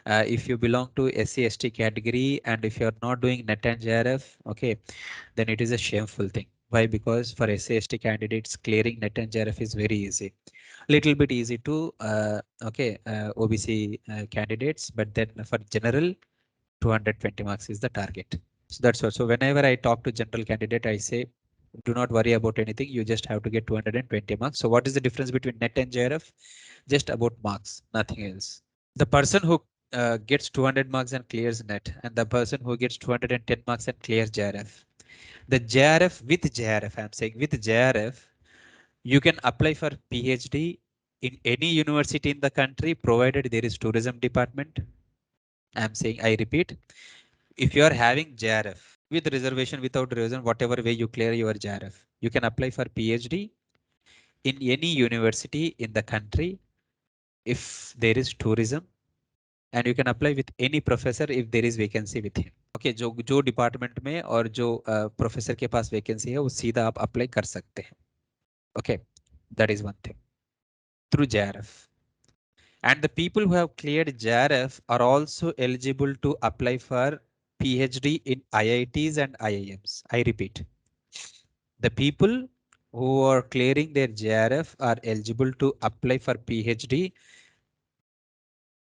If you belong to SC/ST category and if you're not doing NET and JRF, okay, then it is a shameful thing. Why? Because for SC/ST candidates, clearing NET and JRF is very easy. Little bit easy to OBC candidates, but then for general, 220 marks is the target. So that's what. So whenever I talk to general candidate, I say, do not worry about anything. You just have to get 220 marks. So what is the difference between NET and JRF? Just about marks, nothing else. The person who gets 200 marks and clears NET, and the person who gets 210 marks and clears JRF. The JRF with JRF, I'm saying with JRF, you can apply for PhD in any university in the country, provided there is tourism department. I'm saying, I repeat, if you are having JRF with reservation, without reservation, whatever way you clear your JRF, you can apply for PhD in any university in the country if there is tourism, and you can apply with any professor if there is vacancy with him. Okay, जो department में और जो professor के पास vacancy है वो सीधा आप apply कर सकते हैं. Okay, that is one thing through JRF. And the people who have cleared JRF are also eligible to apply for PhD in IITs and IIMs. I repeat, the people who are clearing their JRF are eligible to apply for PhD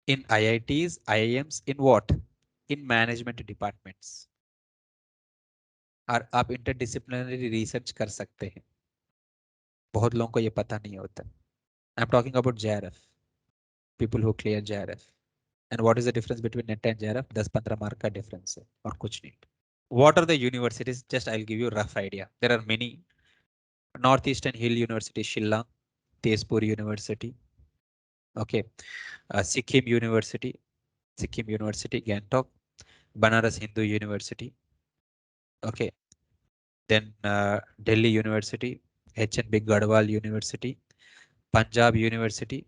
in IITs, IIMs in what? In management departments. और आप interdisciplinary research कर सकते हैं. बहुत लोगों को ये पता नहीं होता. I'm talking about JRF. People who clear JRF. And what is the difference between NET and JRF? 10-15 mark का difference है और कुछ नहीं. What are the universities? Just I'll give you a rough idea. There are many. Northeastern Hill University, Shillong, Tezpur University. Okay, Sikkim University, Gangtok, Banaras Hindu University. Okay, then Delhi University, HNB Gadwal University, Punjab University.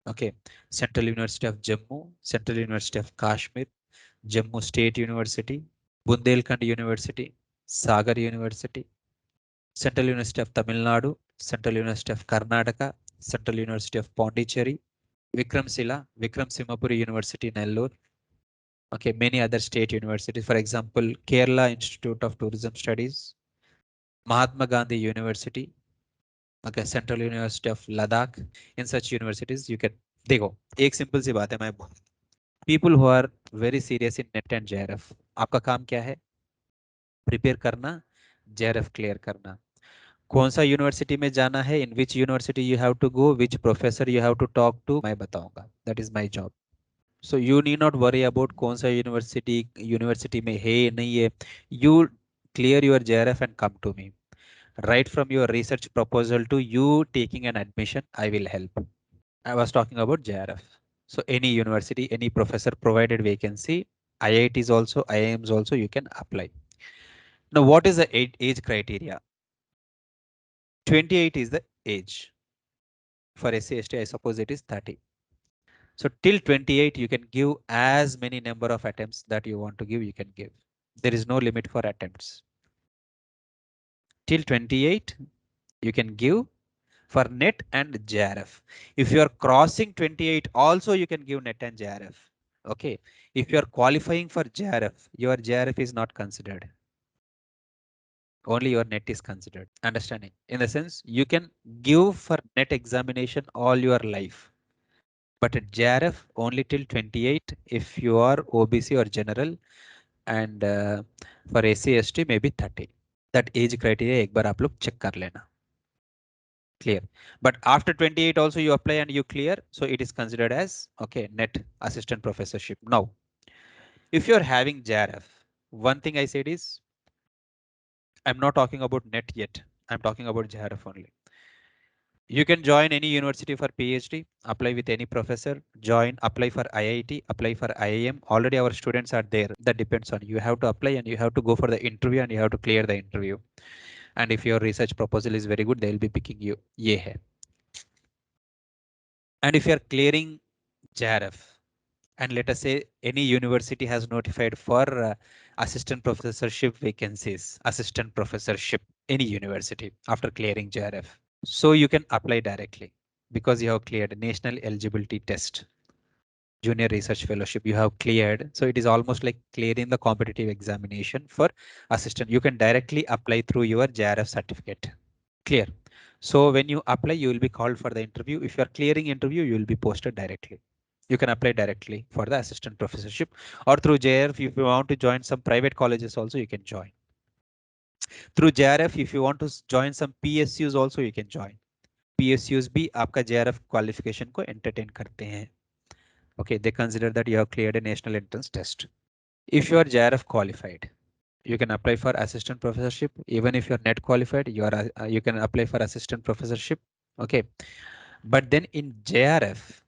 Okay, Central University of Jammu, Central University of Kashmir, Jammu State University, Bundelkhand University, Sagar University, Central University of Tamil Nadu, Central University of Karnataka, Central University of Pondicherry, Vikram Simhapuri University, Nellore. Okay, many other state universities, for example, Kerala Institute of Tourism Studies, Mahatma Gandhi University, okay, Central University of Ladakh. In such universities, you can. देखो, एक simple सी बात है, मैं people who are very serious in NET and JRF, आपका काम क्या है? Prepare करना, JRF क्लियर करना. कौन सा यूनिवर्सिटी में जाना है, in which university you have to go, which professor you have to talk to, मैं बताऊंगा. That is my job. So you need not worry about कौन सा यूनिवर्सिटी में है नहीं है. You clear your JRF and come to me. Right from your research proposal to you taking an admission, I will help. I was talking about JRF. So any university, any professor provided vacancy, IITs also, IIMs also, you can apply. Now, what is the age criteria? 28 is the age. For SC/ST, I suppose it is 30. So till 28, you can give as many number of attempts that you want to give, you can give. There is no limit for attempts. Till 28, you can give for NET and JRF. If you are crossing 28, also you can give NET and JRF. Okay. If you are qualifying for JRF, your JRF is not considered. Only your NET is considered. Understanding? In the sense, you can give for NET examination all your life. But at JRF only till 28 if you are OBC or general, and for SC/ST maybe 30. That age criteria एक बार आप लोग check कर लेना. Clear. But after 28 also you apply and you clear, so it is considered as okay NET assistant professorship. Now, if you are having JRF, one thing I said is I'm not talking about NET yet. I'm talking about JRF only. You can join any university for PhD, apply with any professor, join, apply for IIT, apply for IIM. Already our students are there. That depends on you. You have to apply and you have to go for the interview and you have to clear the interview. And if your research proposal is very good, they will be picking you. Ye hai. And if you are clearing JRF, and let us say any university has notified for assistant professorship vacancies, assistant professorship, any university after clearing JRF. So you can apply directly because you have cleared national eligibility test. junior research fellowship you have cleared. So it is almost like clearing the competitive examination for assistant. You can directly apply through your JRF certificate. Clear. So when you apply, you will be called for the interview. If you are clearing interview, you will be posted directly. You can apply directly for the assistant professorship, or through JRF. If you want to join some private colleges also, you can join. Through JRF, if you want to join some PSUs also, you can join. PSUs भी आपका JRF qualification को entertain करते हैं. Okay, they consider that you have cleared a national entrance test. If you are JRF qualified, you can apply for assistant professorship. Even if you are net qualified, you can apply for assistant professorship. Okay, but then in JRF,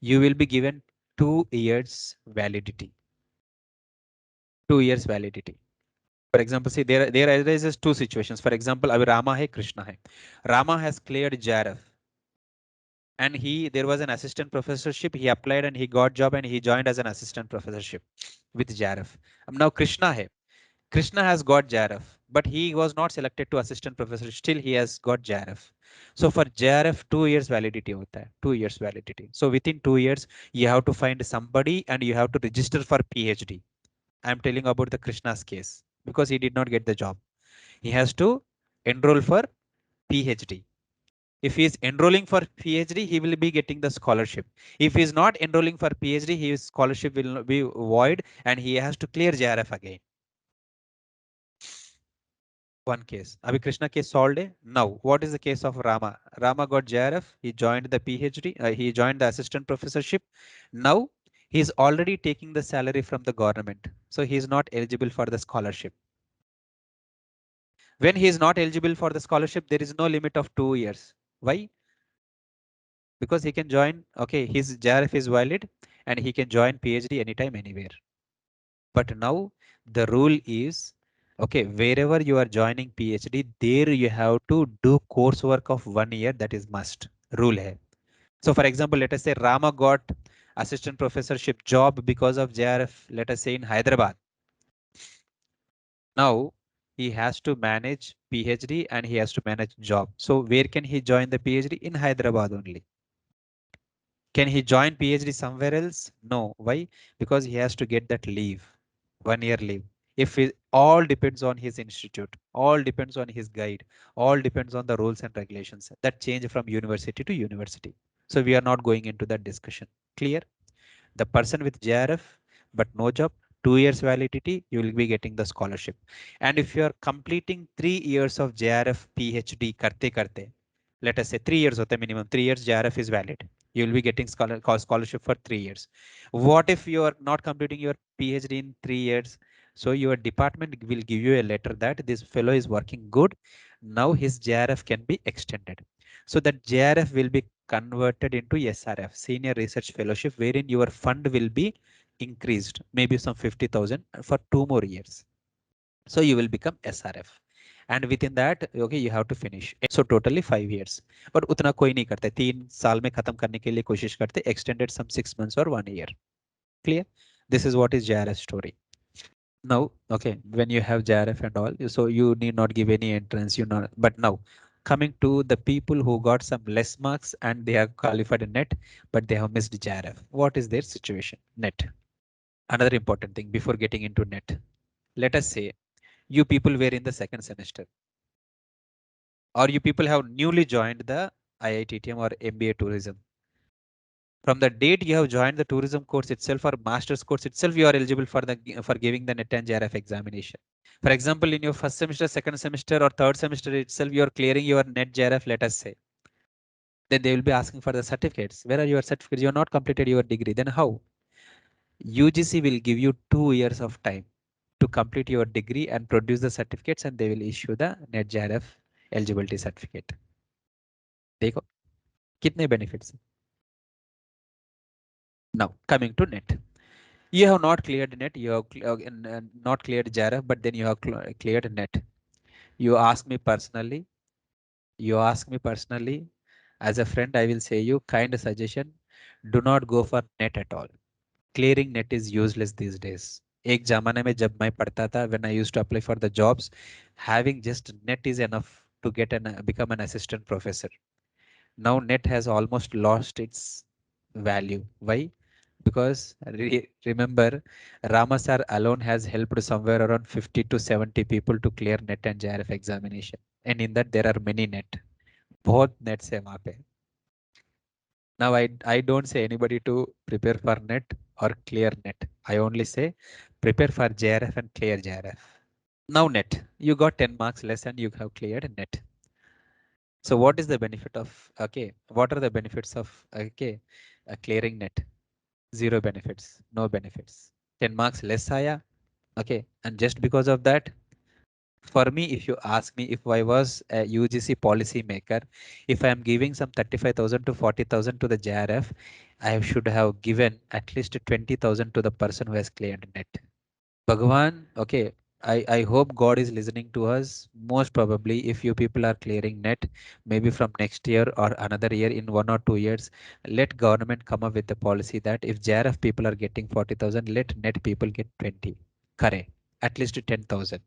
you will be given 2 years validity. 2 years validity. For example, see there arises two situations. For example, अभी Rama है, Krishna है. Rama has cleared JRF, and there was an assistant professorship. He applied and he got job and he joined as an assistant professorship with JRF. Now Krishna hai. Krishna has got JRF, but he was not selected to assistant professor. Still, he has got JRF. So for JRF, 2 years validity hota hai. 2 years validity. So within 2 years, you have to find somebody and you have to register for PhD. I'm telling about the Krishna's case because he did not get the job. He has to enroll for PhD. If he is enrolling for PhD, he will be getting the scholarship. If he is not enrolling for PhD, his scholarship will be void and he has to clear JRF again. One case. Abhi Krishna case solved. Now, what is the case of Rama? Rama got JRF. He joined the PhD. He joined the assistant professorship. Now, he is already taking the salary from the government. So he is not eligible for the scholarship. When he is not eligible for the scholarship, there is no limit of 2 years. Why? Because he can join, okay, his JRF is valid and he can join PhD anytime, anywhere. But now the rule is, okay, wherever you are joining PhD, there you have to do coursework of 1 year. That is must rule hai. So for example, let us say Rama got assistant professorship job because of JRF, let us say in Hyderabad. Now he has to manage PhD and he has to manage job. So where can he join the PhD? In Hyderabad only. Can he join PhD somewhere else? No. Why? Because he has to get that leave, 1 year leave. If it all depends on his institute, all depends on his guide, all depends on the rules and regulations that change from university to university. So we are not going into that discussion. Clear? The person with JRF but no job, 2 years validity, you will be getting the scholarship. And if you are completing 3 years of JRF PhD karte, let us say 3 years होता है minimum, 3 years JRF is valid. You will be getting scholarship for 3 years. What if you are not completing your PhD in 3 years? So your department will give you a letter that this fellow is working good. Now his JRF can be extended. So that JRF will be converted into SRF, Senior Research Fellowship, wherein your fund will be increased, maybe some 50,000 for 2 more years. So you will become SRF. And within that, okay, you have to finish. So totally 5 years. But उतना कोई नहीं करते, 3 साल में खत्म करने के लिए कोशिश करते, extended some 6 months or 1 year. Clear? This is what is JRF story. Now, okay, when you have JRF and all, so you need not give any entrance, but now coming to the people who got some less marks and they have qualified in net, but they have missed JRF. What is their situation? Net. Another important thing before getting into net. Let us say you people were in the second semester, or you people have newly joined the IITTM or MBA tourism. From the date you have joined the tourism course itself or master's course itself, you are eligible for giving the net and JRF examination. For example, in your first semester, second semester, or third semester itself, you are clearing your net JRF, let us say. Then they will be asking for the certificates. Where are your certificates? You have not completed your degree. Then how? UGC will give you 2 years of time to complete your degree and produce the certificates, and they will issue the net JRF eligibility certificate. देखो कितने benefits. Now coming to net. You have not cleared net, you have not cleared JRF, but then you have cleared net. You ask me personally, as a friend, I will say you kind suggestion, do not go for net at all. Clearing net is useless these days. एक जमाने में जब मैं पढ़ता था, when I used to apply for the jobs, having just net is enough to become an assistant professor. Now net has almost lost its value. Why? because remember, Rama sir alone has helped somewhere around 50 to 70 people to clear NET and JRF examination. And in that there are many NET. बहुत nets है वहाँ पे. Now I don't say anybody to prepare for NET or clear NET. I only say prepare for JRF and clear JRF. Now NET, you got 10 marks less and you have cleared NET. So what is the benefit of, okay, what are the benefits of, okay, clearing NET? Zero benefits, no benefits. 10 marks less आया, okay, and just because of that, for me, if you ask me if I was a UGC policy maker, if I am giving some 35,000 to 40,000 to the JRF, I should have given at least 20,000 to the person who has cleared NET. Bhagwan, okay, I hope God is listening to us. Most probably, if you people are clearing NET, maybe from next year or another year in 1 or 2 years, let government come up with the policy that if JRF people are getting 40,000, let NET people get 20. Correct. At least 10,000.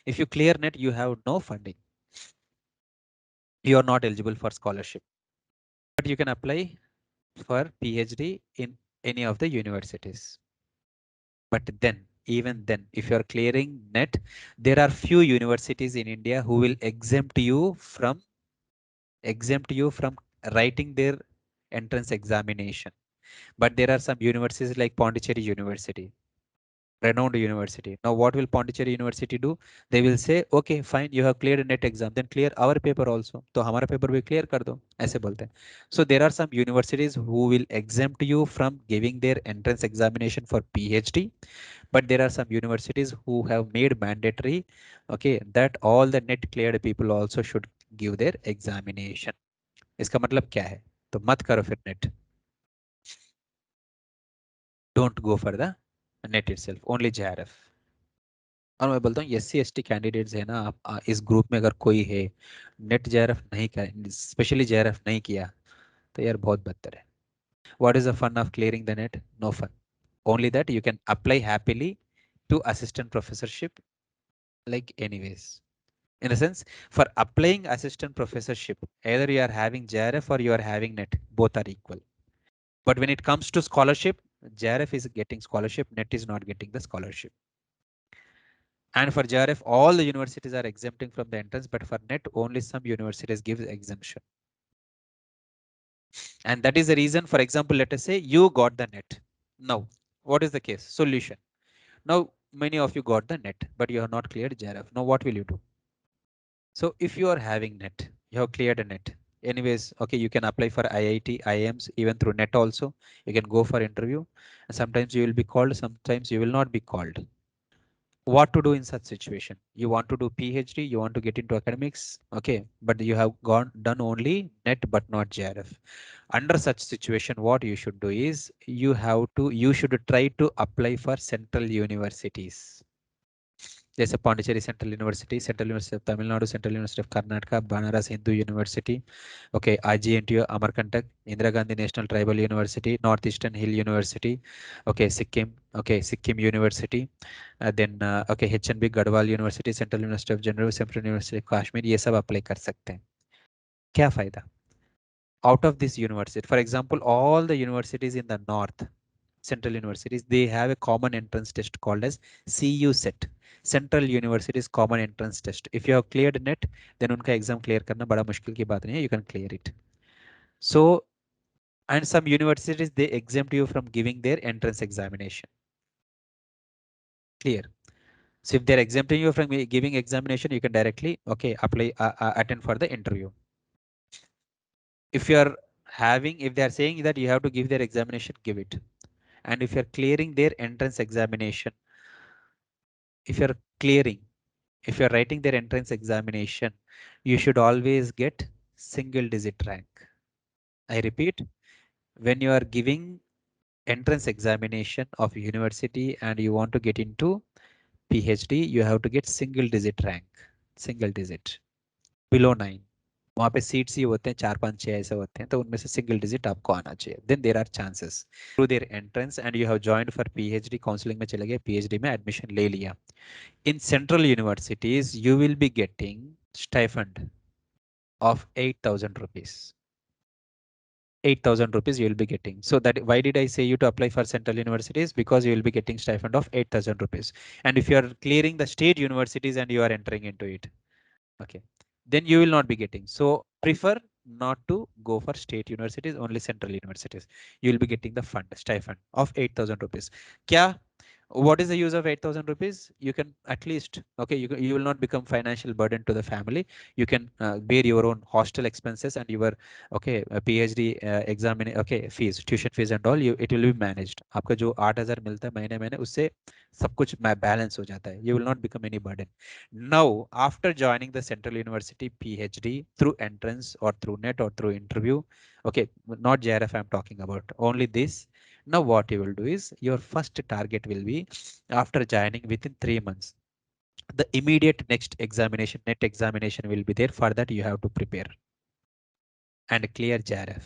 If you clear NET, you have no funding. You are not eligible for scholarship. But you can apply for PhD in any of the universities. But then, even then, if you are clearing NET, there are few universities in India who will exempt you from writing their entrance examination. But there are some universities like Pondicherry University, renowned university. Now, what will Pondicherry University do? They will say, okay, fine, you have cleared a NET exam, then clear our paper also. तो हमारा paper भी clear कर दो, ऐसे बोलते हैं. So there are some universities who will exempt you from giving their entrance examination for PhD. But there are some universities who have made mandatory, okay, that all the NET cleared people also should give their examination. इसका मतलब क्या है? तो मत करो फिर NET. Don't go for the NET itself, only JRF. और मैं बोलता हूँ SC ST कैंडिडेट्स है ना, आप इस ग्रुप में अगर कोई है नेट JRF नहीं कर, स्पेशली JRF नहीं किया, तो यार बहुत बदतर है. What is the fun of clearing the NET? No fun. Only that you can apply happily to assistant professorship like anyways. In a sense, for applying assistant professorship, either you are having JRF or you are having NET, both are equal. But when it comes to scholarship, JRF is getting scholarship, NET is not getting the scholarship. And for JRF, all the universities are exempting from the entrance, but for NET, only some universities give exemption. And that is the reason, for example, let us say you got the NET. Now, what is the case? Solution. Now, many of you got the NET, but you have not cleared JRF. Now, what will you do? So if you are having NET, you have cleared a NET. Anyways, okay, you can apply for IIT, IIMs, even through NET also. You can go for interview. And sometimes you will be called, sometimes you will not be called. What to do in such situation? You want to do PhD, you want to get into academics, okay, but you have done only NET but not JRF. Under such situation, what you should do is you should try to apply for central universities. जैसे Pondicherry Central University, Central University of Tamil Nadu, Central University of Karnataka, Banaras Hindu University, okay, IGNTU, Amarkantak, Indira Gandhi National Tribal University, Northeastern Hill University, okay, Sikkim, okay, Sikkim University, then okay, HNB Gadwal University, Central University of General, Central University of Kashmir, ये सब apply कर सकते हैं. क्या फायदा? Out of this university, for example, all the universities in the north, central universities, they have a common entrance test called as CU set. Central universities common entrance test. If you have cleared NET, then उनका exam clear करना बड़ा मुश्किल की बात नहीं है. You can clear it. So, and some universities they exempt you from giving their entrance examination. Clear. So if they're exempting you from giving examination, you can directly apply attend for the interview. If you are having, if they are saying that you have to give their examination, give it. And if you're clearing their entrance examination, if you're clearing, if you're writing their entrance examination, you should always get single digit rank. I repeat, when you are giving entrance examination of university and you want to get into PhD, you have to get single digit rank, single digit, below 9. वहाँ पे seats ही होते हैं 4 5 6 ऐसे होते हैं, तो उनमें से सिंगल डिजिट आपको आना चाहिए. Then there are chances through their entrance and you have joined for PhD, counselling में चले गए, PhD में एडमिशन ले लिया. In central universities you will be getting stipend of 8,000 rupees. 8,000 rupees you will be getting. So that why did I say you to apply for central universities? Because you will be getting stipend of 8,000 rupees. And if you are clearing the state universities and you are entering into it, okay, then you will not be getting. So prefer not to go for state universities, only central universities. You will be getting the fund stipend of 8,000 rupees. Kya? What is the use of 8,000 rupees? You can at least, okay, you will not become financial burden to the family. You can bear your own hostel expenses and your, okay, PhD exam, okay, fees, tuition fees and all, you, it will be managed. आपका जो 8,000 मिलता है महीने महीने उससे सब कुछ balance हो जाता है. You will not become any burden. Now, after joining the Central University PhD through entrance or through net or through interview, okay, not JRF I'm talking about, only this. Now what you will do is your first target will be after joining within 3 months. The immediate next examination, net examination will be there. For that you have to prepare and clear JRF.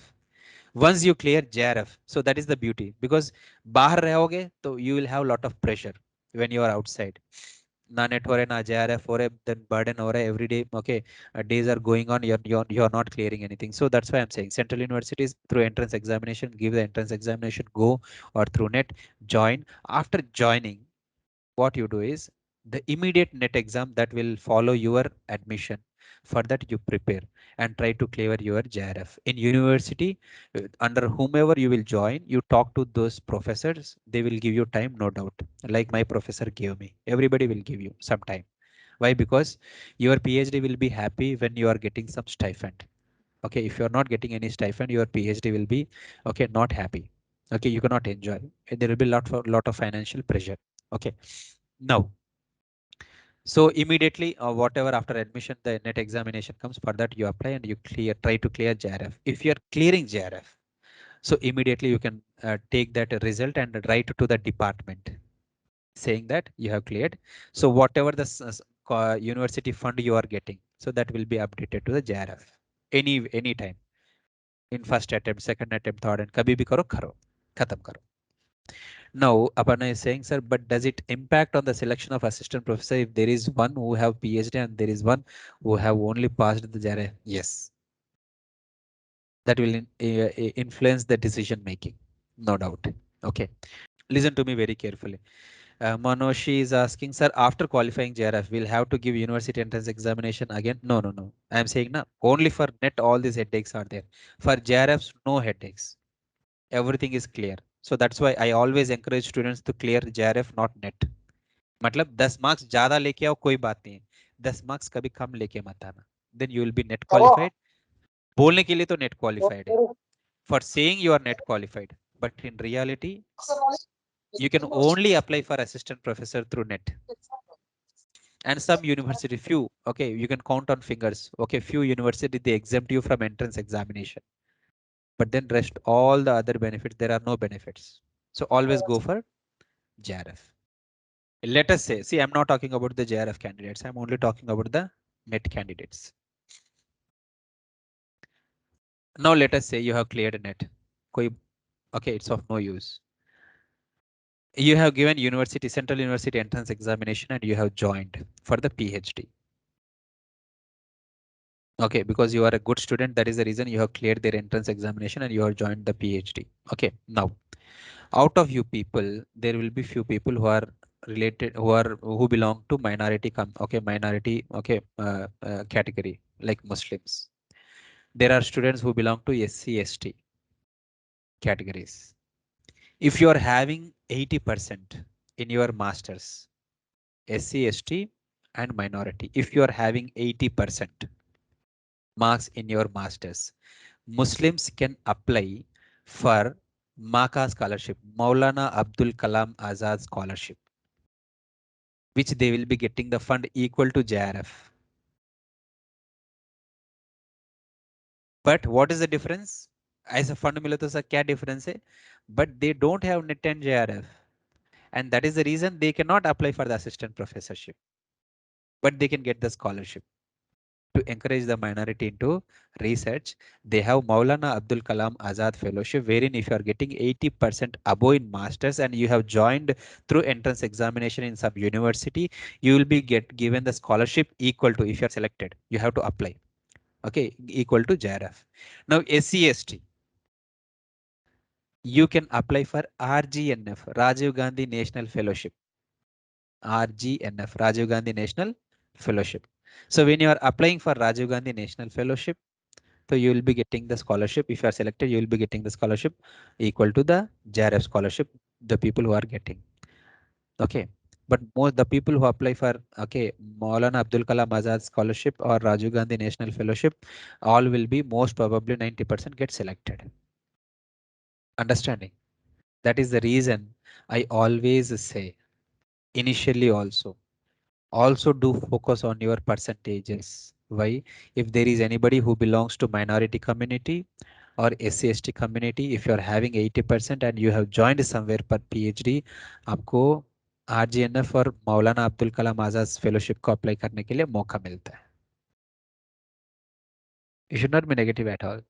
Once you clear JRF, so that is the beauty, because bahar rahoge, so you will have a lot of pressure when you are outside. Na net ho rahe, na JRF ho rahe, then burden ho rahe every day. Okay, days are going on, you're not clearing anything. So that's why I'm saying central universities through entrance examination, give the entrance examination, go, or through net, join. After joining, what you do is the immediate net exam that will follow your admission. For that you prepare and try to clear your JRF. In university, under whomever you will join, you talk to those professors. They will give you time, no doubt. Like my professor gave me. Everybody will give you some time. Why? Because your PhD will be happy when you are getting some stipend. Okay, if you are not getting any stipend, your PhD will be, okay, not happy. Okay, you cannot enjoy. There will be lot of financial pressure. Okay, now, so immediately, whatever after admission, the net examination comes. For that you apply and you try to clear JRF. If you are clearing JRF, so immediately you can take that result and write to the department saying that you have cleared. So whatever the university fund you are getting, so that will be updated to the JRF any time, in first attempt, second attempt, third, and kabhi bhi karo, khatam karo. Now, Aparna is saying, sir, but does it impact on the selection of assistant professor if there is one who have PhD and there is one who have only passed the JRF? Yes. That will influence the decision making, no doubt. Okay. Listen to me very carefully. Manoshi is asking, sir, after qualifying JRF, we'll have to give university entrance examination again? No, no, no. I'm saying now, only for net all these headaches are there. For JRFs, no headaches. Everything is clear. So that's why I always encourage students to clear JRF, not net. मतलब 10 marks ज्यादा लेके आओ कोई बात नहीं है, 10 marks कभी कम लेके मत आना, then you will be NET qualified. बोलने के लिए तो नेट क्वालिफाइड है, for saying you are NET qualified, but in reality you can only apply for assistant professor through net. And some university, few, okay, you can count on fingers, okay, few university they exempt you from entrance examination, but then rest all the other benefits, there are no benefits. So always go for JRF. Let us say, see, I'm not talking about the JRF candidates. I'm only talking about the net candidates. Now, let us say you have cleared net. Okay, it's of no use. You have given university, central university entrance examination, and you have joined for the PhD. Okay, because you are a good student, that is the reason you have cleared their entrance examination and you have joined the PhD. Okay, now, out of you people, there will be few people who are related, who belong to minority category, like Muslims. There are students who belong to SC ST categories. If you are having 80% in your masters, SC ST and minority, if you are having 80% marks in your masters, Muslims can apply for MACA scholarship, Maulana Abdul Kalam Azad scholarship, which they will be getting the fund equal to JRF. But what is the difference? As a fund मिला तो sir क्या difference है? But they don't have net and JRF, and that is the reason they cannot apply for the assistant professorship, but they can get the scholarship. To encourage the minority into research, they have Maulana Abdul Kalam Azad Fellowship, wherein if you are getting 80% above in masters and you have joined through entrance examination in some university, you will be given the scholarship equal to, if you are selected, you have to apply. Okay, equal to JRF. Now SC ST. You can apply for RGNF, Rajiv Gandhi National Fellowship. RGNF, Rajiv Gandhi National Fellowship. So when you are applying for Rajiv Gandhi National Fellowship, so you will be getting the scholarship. If you are selected, you will be getting the scholarship equal to the JRF scholarship, the people who are getting. Okay. But most the people who apply for Maulana Abdul Kalam Azad scholarship or Rajiv Gandhi National Fellowship, all will be most probably 90% get selected. Understanding? That is the reason I always say initially also do focus on your percentages. Why? If there is anybody who belongs to minority community or SC/ST community, if you are having 80% and you have joined somewhere for PhD, आपको RGNF और मौलाना Abdul Kalam Azad fellowship को apply करने के लिए मौका मिलता है. You should not be negative at all.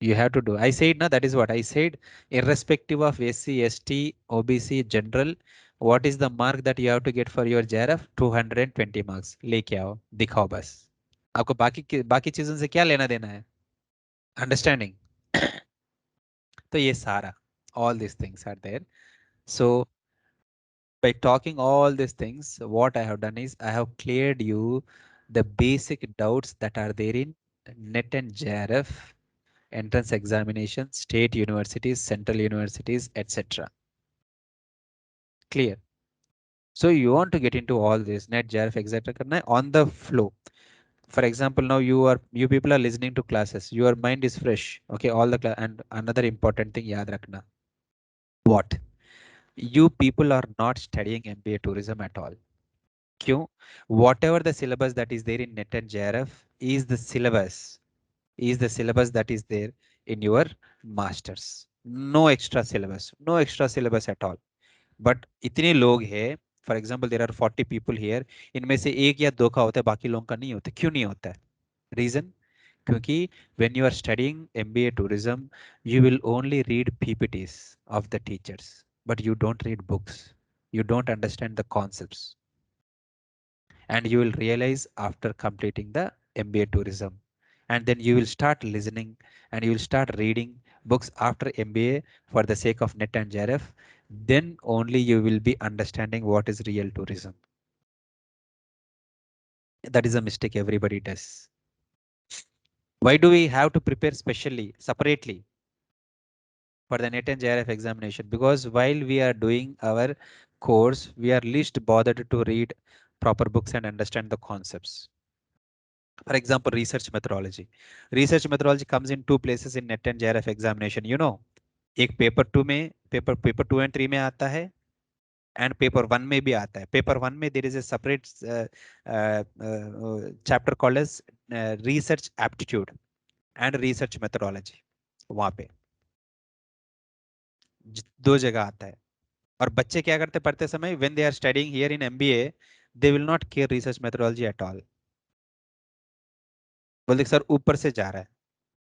You have to do. I said, na, that is what I said. Irrespective of SC, ST, OBC, general, what is the mark that you have to get for your JRF? 220 marks. लेके आओ, दिखाओ बस. आपको बाकी चीजों से क्या लेना देना है? Understanding. तो ये सारा, all these things are there. So by talking all these things, what I have done is I have cleared you the basic doubts that are there in NET and JRF entrance examination, state universities, central universities, etc. Clear? So you want to get into all this net JRF etc. karna hai on the flow. For example, now you people are listening to classes. Your mind is fresh. Okay, all the and another important thing yaad rakhna. What? You people are not studying MBA tourism at all. क्यों? Whatever the syllabus that is there in NET and JRF is the syllabus that is there in your masters. No extra syllabus. No extra syllabus at all. But इतने लोग हैं, for example there are 40 people here, इनमें से एक या दो का होता है, बाकी लोगों का नहीं होता. क्यों नहीं होता है? रीजन, क्योंकि when you are studying MBA tourism you will only read PPTs of the teachers, but you don't read books, you don't understand the concepts, and you will realize after completing the MBA tourism, and then you will start listening and you will start reading books after MBA for the sake of NET and JRF. Then only you will be understanding what is real tourism. That is a mistake everybody does. Why do we have to prepare specially, separately for the NET and JRF examination? Because while we are doing our course, we are least bothered to read proper books and understand the concepts. For example, research methodology. Research methodology comes in two places in NET and JRF examination. You know, एक paper 2 में paper 2 and 3 में आता है, and paper 1 में भी आता है. Paper 1 में there is a separate chapter called as research aptitude and research methodology. वहां पे दो जगह आता है. और बच्चे क्या करते पढ़ते समय, when they are studying here in MBA, they will not care research methodology at all. बोलते सर ऊपर से जा रहा है,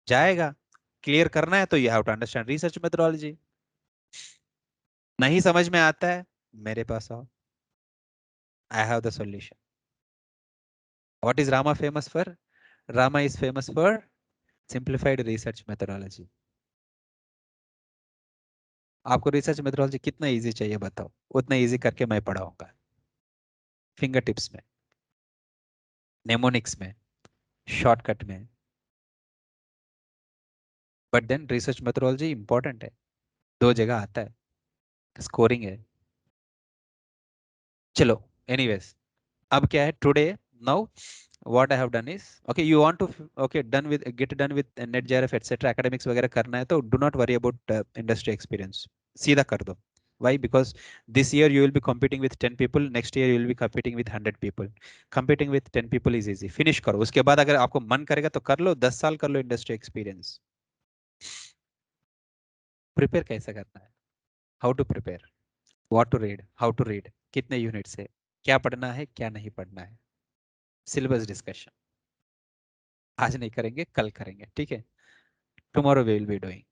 जाएगा. क्लियर करना है तो you have to understand research methodology. नहीं समझ में आता है, मेरे पास आओ, I have the solution. What is Rama famous for? Rama is famous for simplified research methodology. आपको रिसर्च मेथोडोलॉजी कितना इजी चाहिए बताओ, उतना इजी करके मैं पढ़ाऊंगा. फिंगर टिप्स में, नेमोनिक्स में, शॉर्टकट में. But then research methodology important है, दो जगह आता है, स्कोरिंग है. चलो, एनीवेज, अब क्या है today, now what I have done is, okay, you want to get done with net JRF etc academics वगैरह करना है तो do not worry about industry experience, सीधा कर दो. Why? Because this year you will be competing with 10 people, next year you will be competing with 100 people. Competing with 10 people is easy, finish करो. उसके बाद अगर आपको मन करेगा तो कर लो, 10 साल कर लो इंडस्ट्री एक्सपीरियंस. प्रिपेयर कैसे करना है, how to prepare, what to read, how to read, कितने यूनिट से, क्या पढ़ना है क्या नहीं पढ़ना है, सिलेबस डिस्कशन आज नहीं करेंगे, कल करेंगे, ठीक है? Tomorrow we will be doing.